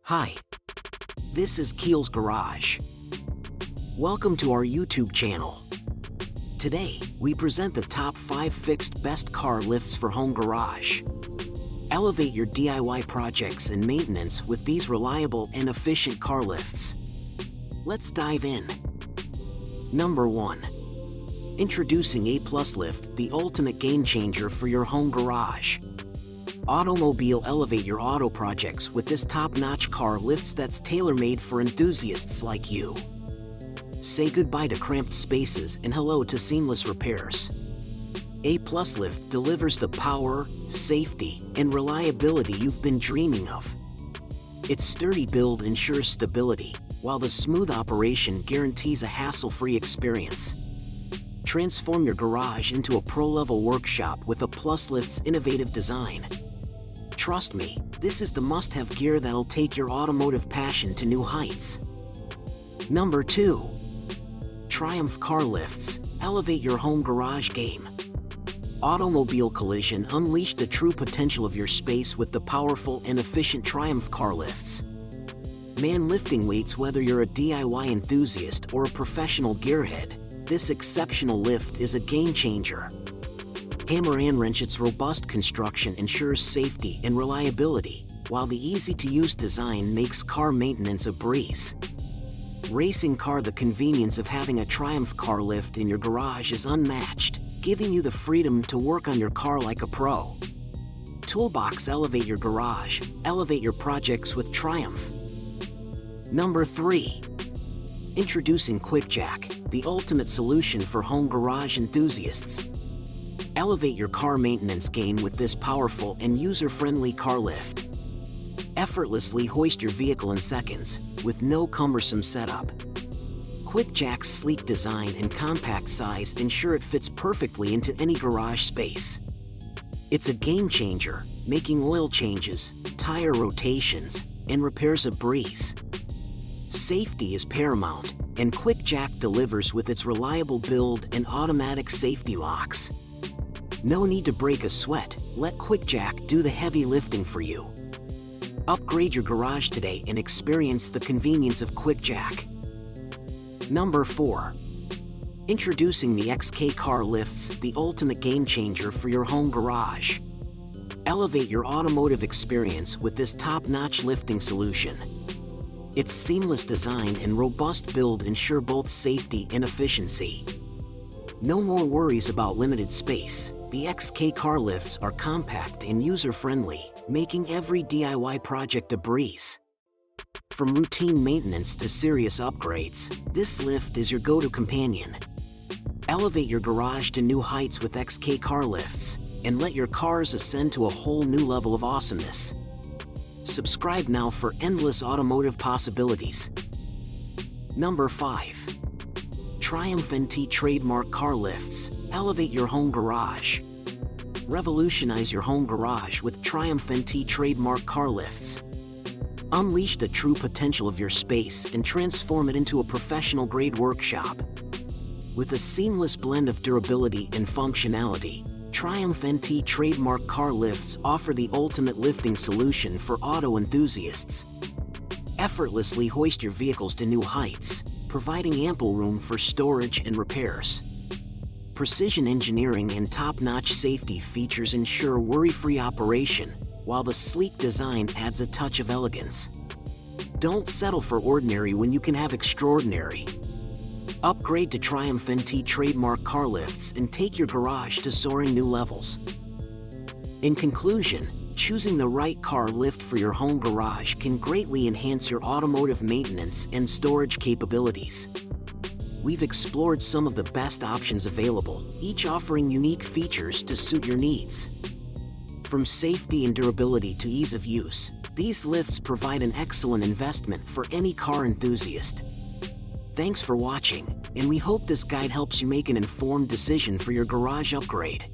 Hi, this is Keel's Garage. Welcome to our YouTube channel. Today, we present the top 5 fixed best car lifts for home garage. Elevate your DIY projects and maintenance with these reliable and efficient car lifts. Let's dive in. Number 1. Introducing A+ Lift, the ultimate game changer for your home garage. Automobile, elevate your auto projects with this top-notch car lifts that's tailor-made for enthusiasts like you. Say goodbye to cramped spaces and hello to seamless repairs. A+ Lift delivers the power, safety, and reliability you've been dreaming of. Its sturdy build ensures stability, while the smooth operation guarantees a hassle-free experience. Transform your garage into a pro-level workshop with A+ Lift's innovative design. Trust me, this is the must-have gear that'll take your automotive passion to new heights. Number 2. Triumph Car Lifts, elevate your home garage game. Automobile collision, unleash the true potential of your space with the powerful and efficient Triumph car lifts. Man lifting weights, whether you're a DIY enthusiast or a professional gearhead, this exceptional lift is a game changer. Hammer and wrench, its robust construction ensures safety and reliability, while the easy-to-use design makes car maintenance a breeze. Racing car, the convenience of having a Triumph car lift in your garage is unmatched, giving you the freedom to work on your car like a pro. Toolbox, elevate your garage, elevate your projects with Triumph. Number 3. Introducing QuickJack, the ultimate solution for home garage enthusiasts. Elevate your car maintenance game with this powerful and user-friendly car lift. Effortlessly hoist your vehicle in seconds, with no cumbersome setup. QuickJack's sleek design and compact size ensure it fits perfectly into any garage space. It's a game changer, making oil changes, tire rotations, and repairs a breeze. Safety is paramount, and QuickJack delivers with its reliable build and automatic safety locks. No need to break a sweat, let QuickJack do the heavy lifting for you. Upgrade your garage today and experience the convenience of QuickJack. Number 4. Introducing the XK Car Lifts, the ultimate game changer for your home garage. Elevate your automotive experience with this top-notch lifting solution. Its seamless design and robust build ensure both safety and efficiency. No more worries about limited space. The XK car lifts are compact and user-friendly, making every DIY project a breeze. From routine maintenance to serious upgrades, this lift is your go-to companion. Elevate your garage to new heights with XK car lifts, and let your cars ascend to a whole new level of awesomeness. Subscribe now for endless automotive possibilities. Number 5. Triumph NT Trademark Car Lifts, elevate your home garage. Revolutionize your home garage with Triumph NT Trademark Car Lifts. Unleash the true potential of your space and transform it into a professional-grade workshop. With a seamless blend of durability and functionality, Triumph NT Trademark Car Lifts offer the ultimate lifting solution for auto enthusiasts. Effortlessly hoist your vehicles to new heights, providing ample room for storage and repairs. Precision engineering and top-notch safety features ensure worry-free operation, while the sleek design adds a touch of elegance. Don't settle for ordinary when you can have extraordinary. Upgrade to Triumph NT Trademark Car Lifts and take your garage to soaring new levels. In conclusion, choosing the right car lift for your home garage can greatly enhance your automotive maintenance and storage capabilities. We've explored some of the best options available, each offering unique features to suit your needs. From safety and durability to ease of use, these lifts provide an excellent investment for any car enthusiast. Thanks for watching, and we hope this guide helps you make an informed decision for your garage upgrade.